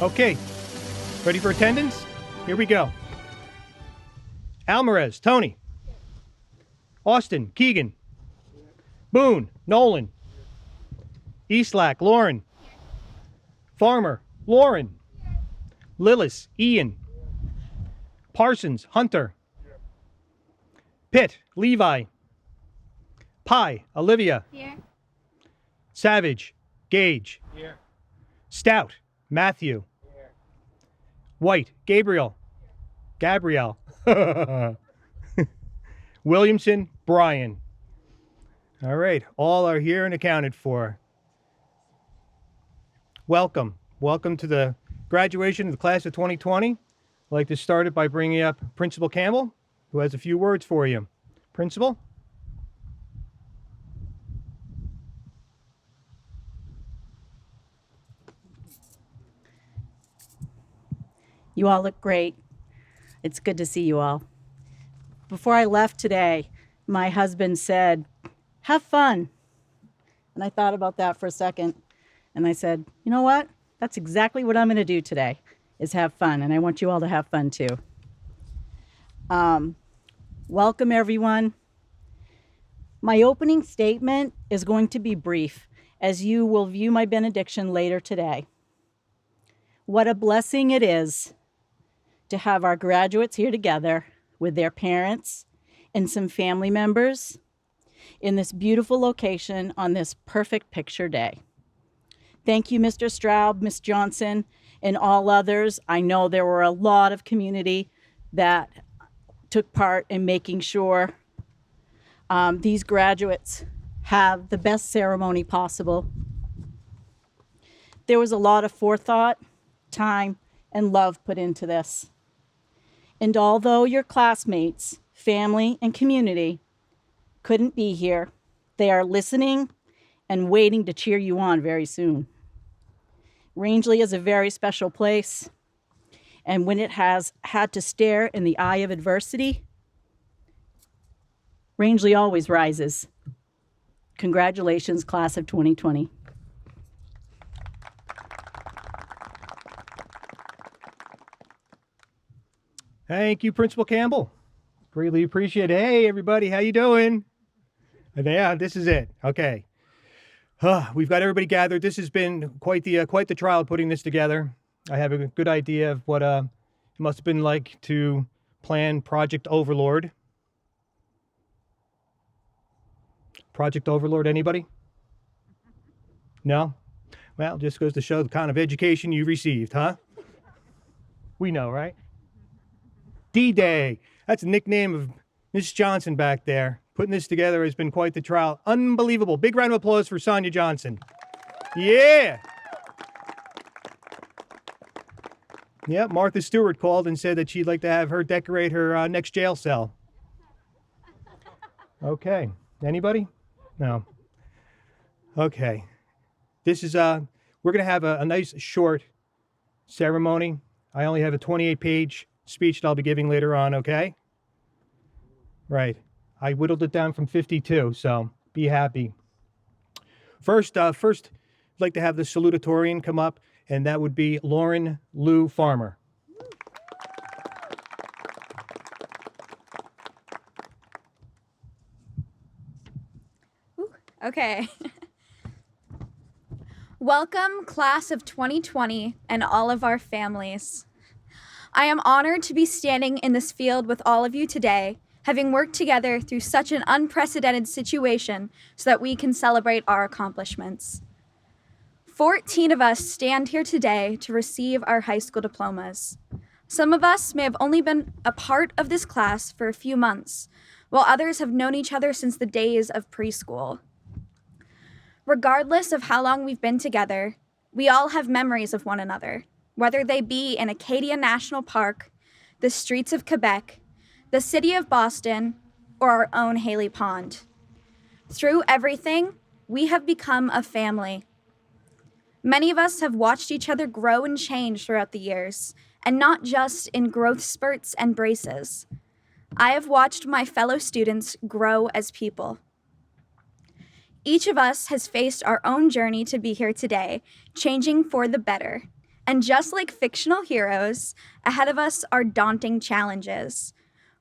Okay, ready for attendance? Here we go. Almeraz, Toni. Austin, Keegan. Boone, Nolan. Eastlack, Lauren. Farmer, Lauren. Lillis, Ian. Parsons, Hunter. Pitt, Levi. Pye, Olivia. Here. Savage, Gaige. Here. Stout, Matthew. Here. White, Gabrielle. Williamson, Brian. All right, all are here and accounted for. Welcome. Welcome to the graduation of the class of 2020. I'd like to start it by bringing up Principal Campbell, who has a few words for you. Principal? You all look great. It's good to see you all. Before I left today, my husband said, have fun. And I thought about that for a second. And I said, you know what? That's exactly what I'm going to do today, is have fun. And I want you all to have fun too. Welcome, everyone. My opening statement is going to be brief, as you will view my benediction later today. What a blessing it is to have our graduates here together with their parents and some family members in this beautiful location on this perfect picture day. Thank you, Mr. Straub, Ms. Johnson, and all others. I know there were a lot of community that took part in making sure these graduates have the best ceremony possible. There was a lot of forethought, time, and love put into this. And although your classmates, family, and community couldn't be here, they are listening and waiting to cheer you on very soon. Rangeley is a very special place, and when it has had to stare in the eye of adversity, Rangeley always rises. Congratulations, class of 2020. Thank you, Principal Campbell. Greatly appreciate it. Hey, everybody, how you doing? Yeah, this is it. Okay. We've got everybody gathered. This has been quite the trial putting this together. I have a good idea of what it must have been like to plan Project Overlord. Project Overlord, anybody? No? Well, just goes to show the kind of education you received, huh? We know, right? D-Day. That's a nickname of Miss Johnson back there. Putting this together has been quite the trial. Unbelievable. Big round of applause for Sonja Johnson. Yeah. Yeah, Martha Stewart called and said that she'd like to have her decorate her next jail cell. Okay. Anybody? No. Okay. This is, we're going to have a nice short ceremony. I only have a 28-page speech that I'll be giving later on, okay? Right. I whittled it down from 52, so be happy. First, I'd like to have the Salutatorian come up, and that would be Lauren Lou Farmer. Ooh, okay. Welcome, class of 2020, and all of our families. I am honored to be standing in this field with all of you today, having worked together through such an unprecedented situation so that we can celebrate our accomplishments. 14 of us stand here today to receive our high school diplomas. Some of us may have only been a part of this class for a few months, while others have known each other since the days of preschool. Regardless of how long we've been together, we all have memories of one another, whether they be in Acadia National Park, the streets of Quebec, the city of Boston, or our own Haley Pond. Through everything, we have become a family. Many of us have watched each other grow and change throughout the years, and not just in growth spurts and braces. I have watched my fellow students grow as people. Each of us has faced our own journey to be here today, changing for the better. And just like fictional heroes, ahead of us are daunting challenges.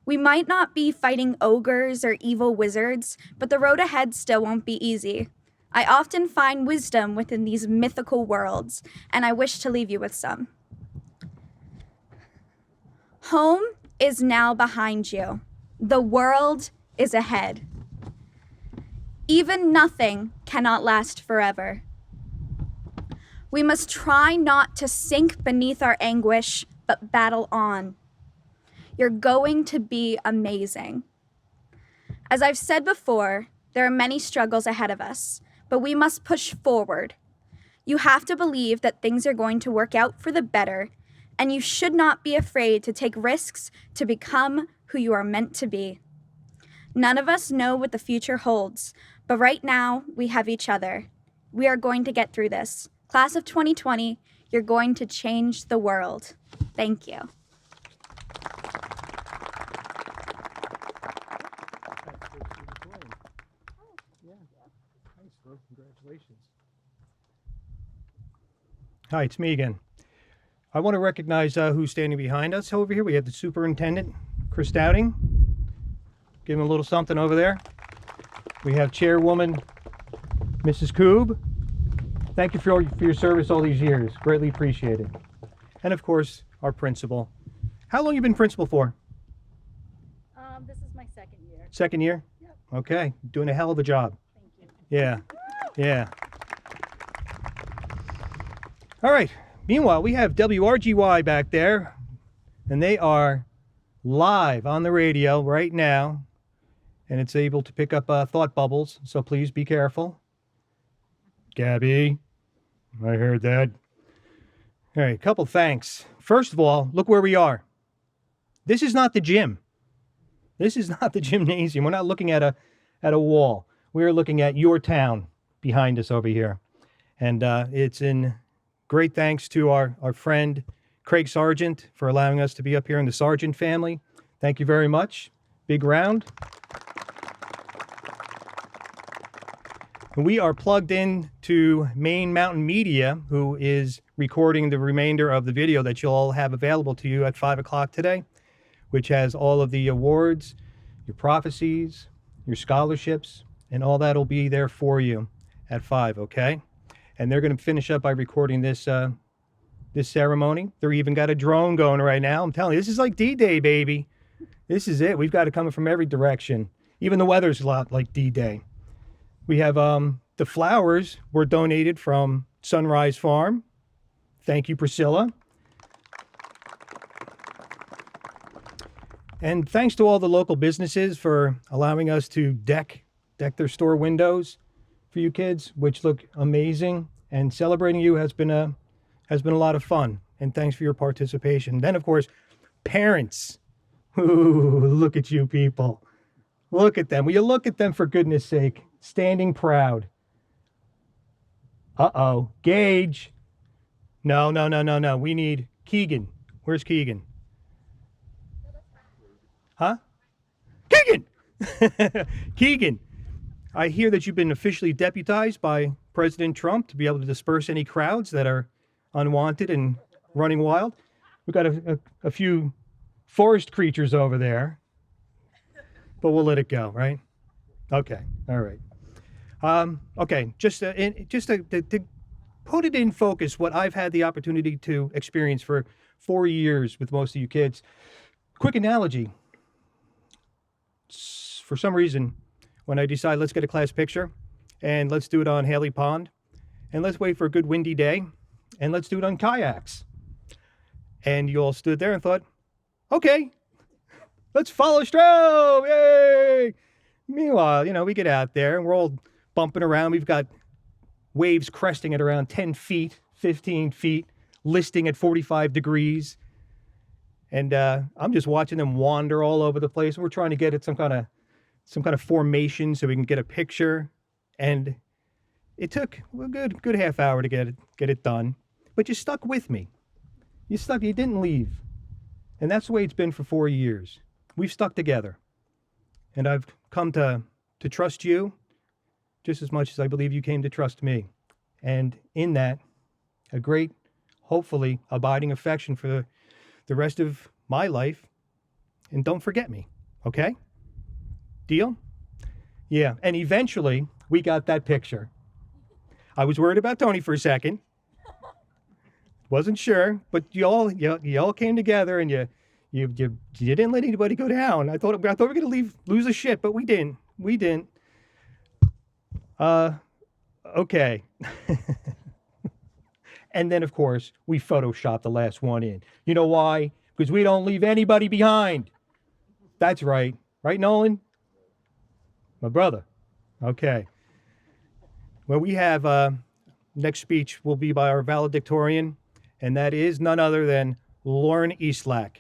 We might not be fighting ogres or evil wizards, but the road ahead still won't be easy. I often find wisdom within these mythical worlds, and I wish to leave you with some. Home is now behind you. The world is ahead. Even nothing cannot last forever. We must try not to sink beneath our anguish, but battle on. You're going to be amazing. As I've said before, there are many struggles ahead of us, but we must push forward. You have to believe that things are going to work out for the better, and you should not be afraid to take risks to become who you are meant to be. None of us know what the future holds, but right now we have each other. We are going to get through this. Class of 2020, you're going to change the world. Thank you. Congratulations. Hi, it's me again. I want to recognize who's standing behind us over here. We have the superintendent, Chris Dowding. Give him a little something over there. We have chairwoman, Mrs. Koob. Thank you for your service all these years. Greatly appreciated. And of course, our principal. How long you been principal for? This is my second year. Second year? Yep. Okay, doing a hell of a job. Thank you. Yeah, yeah. All right. Meanwhile, we have WRGY back there, and they are live on the radio right now, and it's able to pick up thought bubbles, so please be careful. Gabby, I heard that. All right, a couple thanks. First of all, look where we are. This is not the gym. This is not the gymnasium. We're not looking at a wall. We're looking at your town behind us over here. And it's in great thanks to our friend Craig Sargent for allowing us to be up here in the Sargent family. Thank you very much. Big round. And we are plugged in to Maine Mountain Media, who is recording the remainder of the video that you'll all have available to you at 5 o'clock today, which has all of the awards, your prophecies, your scholarships, and all that will be there for you at 5, okay? And they're going to finish up by recording this this ceremony. They're even got a drone going right now. I'm telling you, this is like D-Day, baby. This is it. We've got it coming from every direction. Even the weather's a lot like D-Day. We have the flowers were donated from Sunrise Farm. Thank you, Priscilla. And thanks to all the local businesses for allowing us to deck their store windows for you kids, which look amazing. And celebrating you has been a lot of fun. And thanks for your participation. Then, of course, parents. Ooh, look at you people. Look at them. Will you look at them, for goodness sake? Standing proud. Uh-oh. Gaige. No. We need Keegan. Where's Keegan? Huh? Keegan! Keegan, I hear that you've been officially deputized by President Trump to be able to disperse any crowds that are unwanted and running wild. We've got a few forest creatures over there, but we'll let it go, right? Okay, all right. Okay, just to put it in focus, what I've had the opportunity to experience for 4 years with most of you kids. Quick analogy. For some reason, when I decide let's get a class picture and let's do it on Haley Pond and let's wait for a good windy day and let's do it on kayaks. And you all stood there and thought, okay, let's follow Straub, yay! Meanwhile, we get out there and we're all bumping around. We've got waves cresting at around 10 feet, 15 feet, listing at 45 degrees. And I'm just watching them wander all over the place. We're trying to get at some kind of formation so we can get a picture. And it took a good half hour to get it done. But you stuck with me. You didn't leave. And that's the way it's been for 4 years. We've stuck together. And I've come to trust you just as much as I believe you came to trust me. And in that, a great hopefully, abiding affection for the rest of my life. And don't forget me, okay? Deal? Yeah, and eventually we got that picture. I was worried about Toni for a second. Wasn't sure, but you all came together and you didn't let anybody go down. I thought we were gonna lose the shit, but we didn't. We didn't. Okay. And then of course we photoshopped the last one in. You know why? Because we don't leave anybody behind. That's right. Right, Nolan? My brother. Okay. Well, we have next speech will be by our valedictorian, and that is none other than Lauren Eastlack.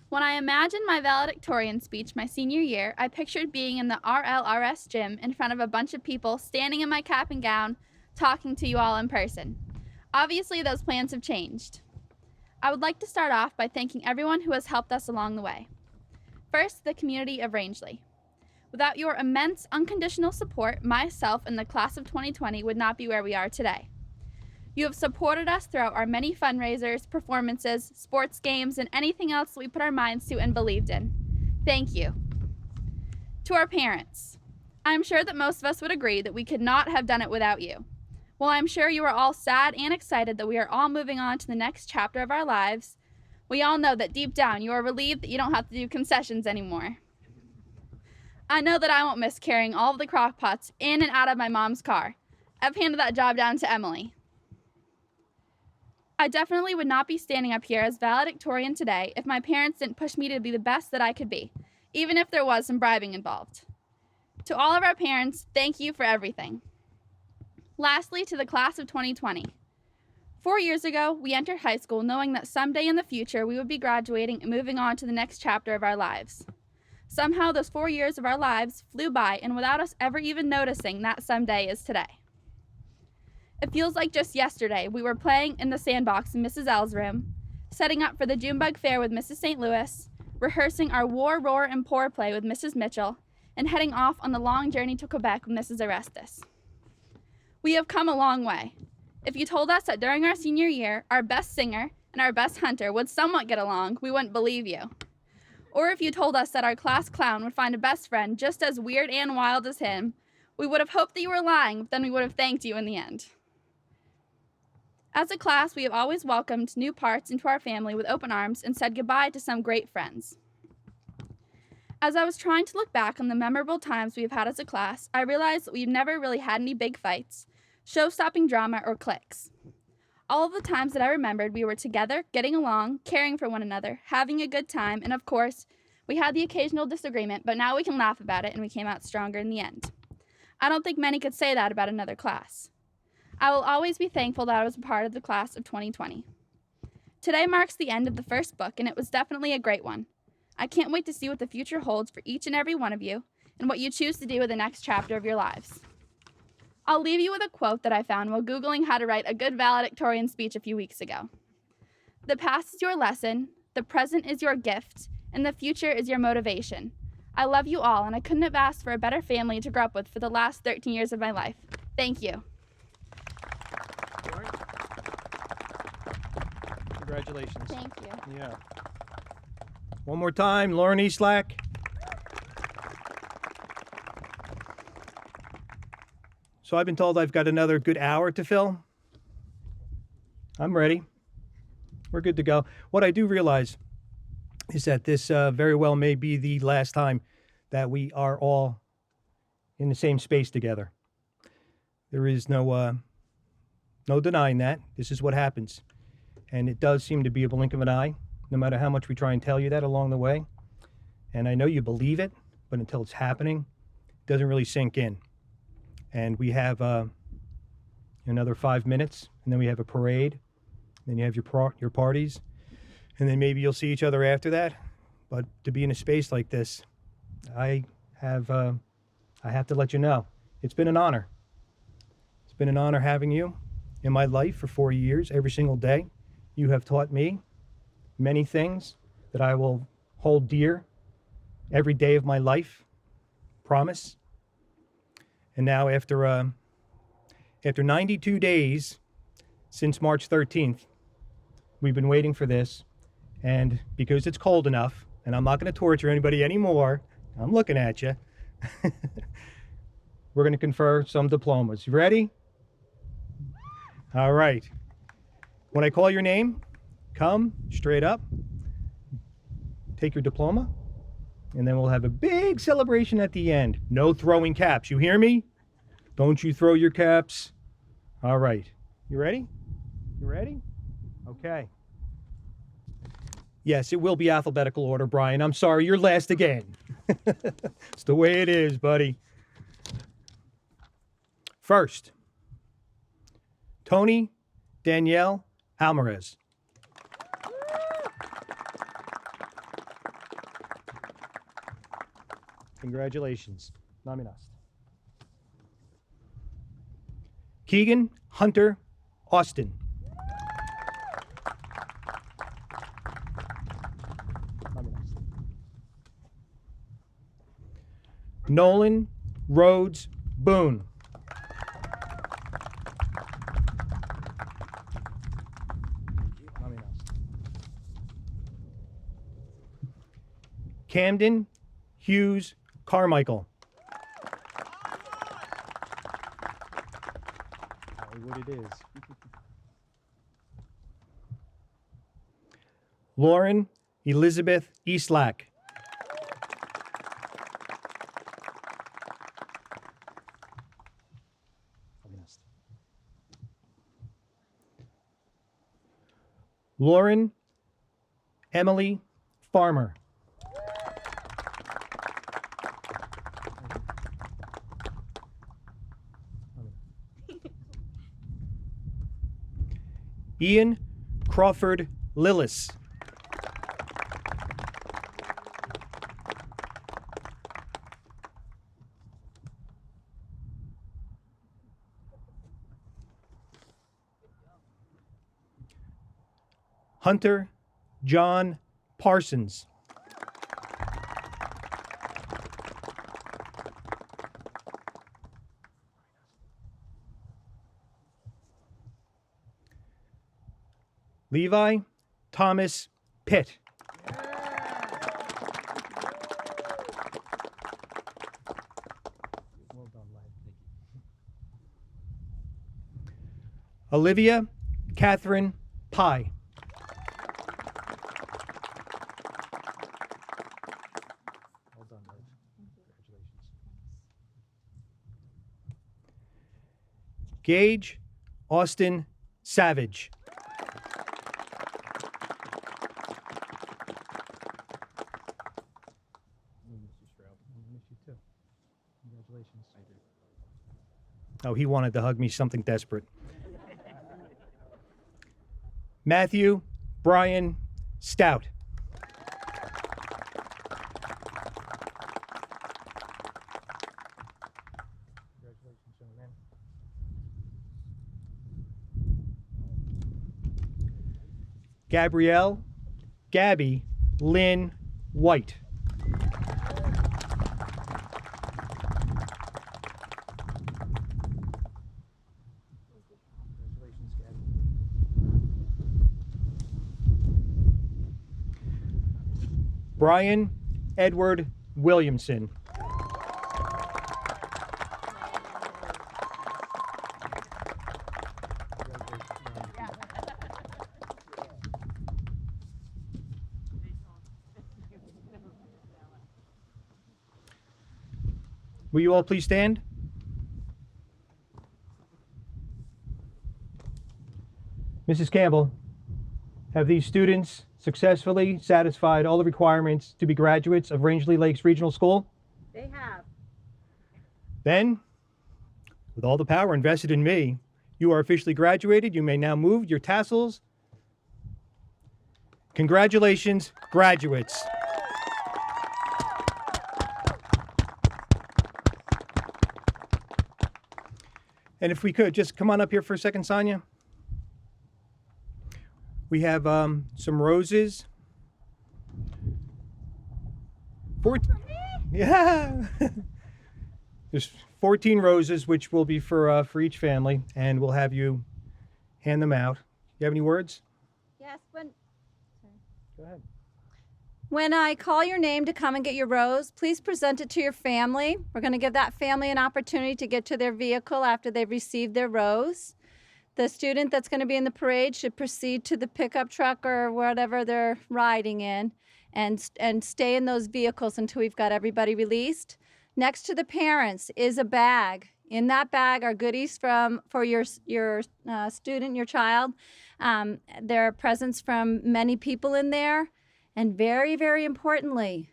When I imagined my valedictorian speech my senior year, I pictured being in the RLRS gym in front of a bunch of people standing in my cap and gown, talking to you all in person. Obviously, those plans have changed. I would like to start off by thanking everyone who has helped us along the way. First, the community of Rangeley. Without your immense, unconditional support, myself and the class of 2020 would not be where we are today. You have supported us throughout our many fundraisers, performances, sports games, and anything else that we put our minds to and believed in. Thank you. To our parents, I'm sure that most of us would agree that we could not have done it without you. While I'm sure you are all sad and excited that we are all moving on to the next chapter of our lives, we all know that deep down you are relieved that you don't have to do concessions anymore. I know that I won't miss carrying all of the crock pots in and out of my mom's car. I've handed that job down to Emily. I definitely would not be standing up here as valedictorian today if my parents didn't push me to be the best that I could be, even if there was some bribing involved. To all of our parents, thank you for everything. Lastly, to the class of 2020. 4 years ago, we entered high school knowing that someday in the future we would be graduating and moving on to the next chapter of our lives. Somehow those 4 years of our lives flew by, and without us ever even noticing, that someday is today. It feels like just yesterday we were playing in the sandbox in Mrs. L's room, setting up for the Junebug Fair with Mrs. St. Louis, rehearsing our War, Roar, and Pour play with Mrs. Mitchell, and heading off on the long journey to Quebec with Mrs. Orestes. We have come a long way. If you told us that during our senior year, our best singer and our best hunter would somewhat get along, we wouldn't believe you. Or if you told us that our class clown would find a best friend just as weird and wild as him, we would have hoped that you were lying, but then we would have thanked you in the end. As a class, we have always welcomed new parts into our family with open arms and said goodbye to some great friends. As I was trying to look back on the memorable times we have had as a class, I realized that we've never really had any big fights, show-stopping drama, or cliques. All of the times that I remembered, we were together, getting along, caring for one another, having a good time, and of course, we had the occasional disagreement, but now we can laugh about it and we came out stronger in the end. I don't think many could say that about another class. I will always be thankful that I was a part of the class of 2020. Today marks the end of the first book, and it was definitely a great one. I can't wait to see what the future holds for each and every one of you, and what you choose to do with the next chapter of your lives. I'll leave you with a quote that I found while Googling how to write a good valedictorian speech a few weeks ago. The past is your lesson, the present is your gift, and the future is your motivation. I love you all, and I couldn't have asked for a better family to grow up with for the last 13 years of my life. Thank you. Congratulations. Thank you. Yeah. One more time, Lauren Eastlack. So I've been told I've got another good hour to fill. I'm ready. We're good to go. What I do realize is that this very well may be the last time that we are all in the same space together. There is no denying that. This is what happens. And it does seem to be a blink of an eye, no matter how much we try and tell you that along the way. And I know you believe it, but until it's happening, it doesn't really sink in. And we have another 5 minutes, and then we have a parade. Then you have your parties, and then maybe you'll see each other after that. But to be in a space like this, I have to let you know, it's been an honor. It's been an honor having you in my life for 4 years, every single day. You have taught me many things that I will hold dear every day of my life. Promise. And now after 92 days since March 13th, we've been waiting for this. And because it's cold enough, and I'm not going to torture anybody anymore, I'm looking at you, we're going to confer some diplomas. You ready? All right. When I call your name, come straight up, take your diploma, and then we'll have a big celebration at the end. No throwing caps. You hear me? Don't you throw your caps. All right. You ready? You ready? Okay. Yes, it will be alphabetical order, Brian. I'm sorry, you're last again. It's the way it is, buddy. First, Toni Danielle Almeraz. Congratulations. Nominast. Keegan Hunter Austin. Nominast. Nolan Rhodes Boone. Nominast. Camdan Hughes Carmichael. What it is. Lauren Elizabeth Eastlack. Lauren Emily Farmer. Ian Crawford Lillis. Hunter John Parsons. Levi Thomas Pitt. Well done, lad. Thank you. Olivia Catherine Pye. Well done, lad. Congratulations. Gaige Austin Savage. Straub. I miss you too. Congratulations. I do. Oh, he wanted to hug me, something desperate. Matthew Brian Stout. Congratulations, young man. Gabrielle Gabby Lynn White. Brian Edward Williamson. Will you all please stand? Mrs. Campbell, have these students successfully satisfied all the requirements to be graduates of Rangeley Lakes Regional School? They have. Then, with all the power invested in me, you are officially graduated. You may now move your tassels. Congratulations, graduates. And if we could, just come on up here for a second, Sonja. We have some roses Yeah. There's 14 roses, which will be for each family, and we'll have you hand them out. You have any words? Yes, Go ahead. when I call your name to come and get your rose, please present it to your family. We're going to give that family an opportunity to get to their vehicle after they've received their rose. The student that's going to be in the parade should proceed to the pickup truck or whatever they're riding in and stay in those vehicles until we've got everybody released. Next to the parents is a bag. In that bag are goodies for your student, your child. There are presents from many people in there. And very, very importantly,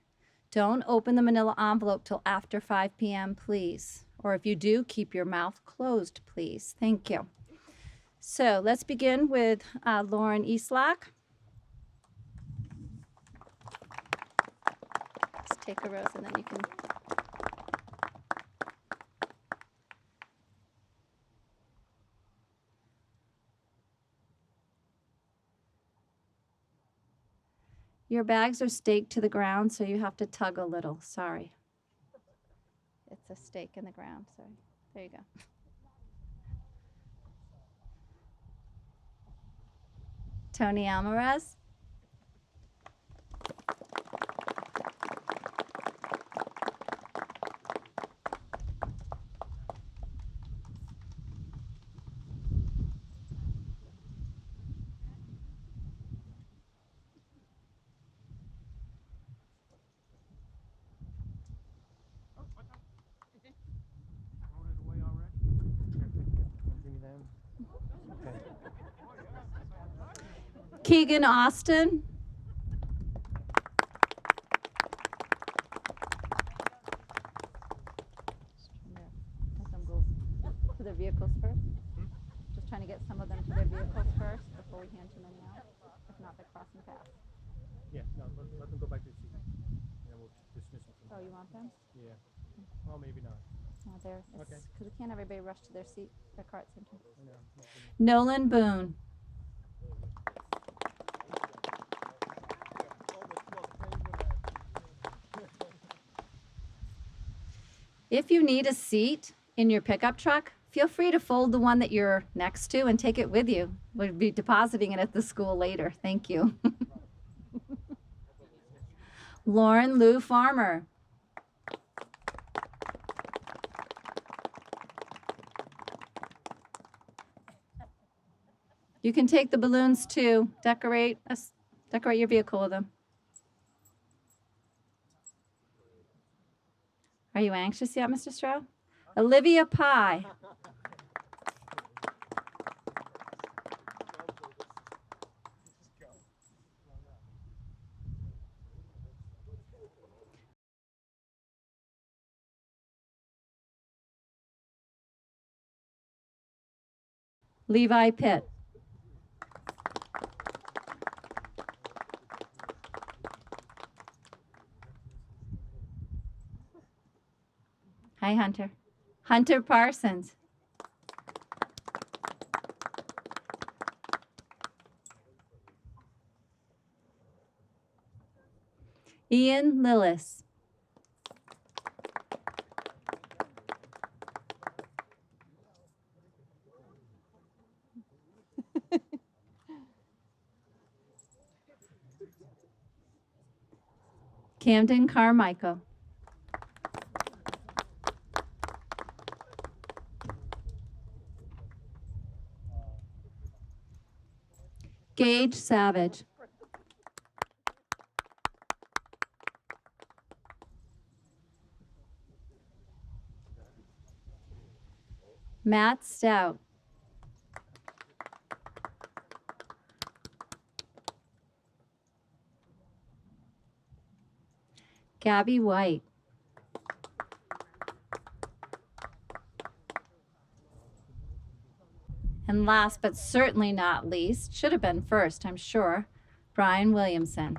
don't open the manila envelope till after 5 p.m., please. Or if you do, keep your mouth closed, please. Thank you. So let's begin with Lauren Eastlack. Let's take a rose and then you can. Your bags are staked to the ground, so you have to tug a little. Sorry. It's a stake in the ground. Sorry. There you go. Toni Almeraz. Keegan Austin. Let them go to their vehicles first. Just trying to get some of them to their vehicles first before we hand too many out. If not, they're crossing paths. Yeah, no, let them go back to the seat. And we'll dismiss them. Oh, you want them? Yeah. Well, maybe not. No, they're Okay. because we can't everybody rush to their seat, their cart center. I know. Nolan Boone. If you need a seat in your pickup truck, feel free to fold the one that you're next to and take it with you. We'll be depositing it at the school later. Thank you. Lauren Lou Farmer. You can take the balloons too. Decorate your vehicle with them. Are you anxious yet, Mr. Straub? Olivia Pye. Levi Pitt. Hi, Hunter. Hunter Parsons. Ian Lillis. Camdan Carmichael. Gaige Savage. Matt Stout. Gabby White. And last but certainly not least, should have been first, I'm sure, Brian Williamson.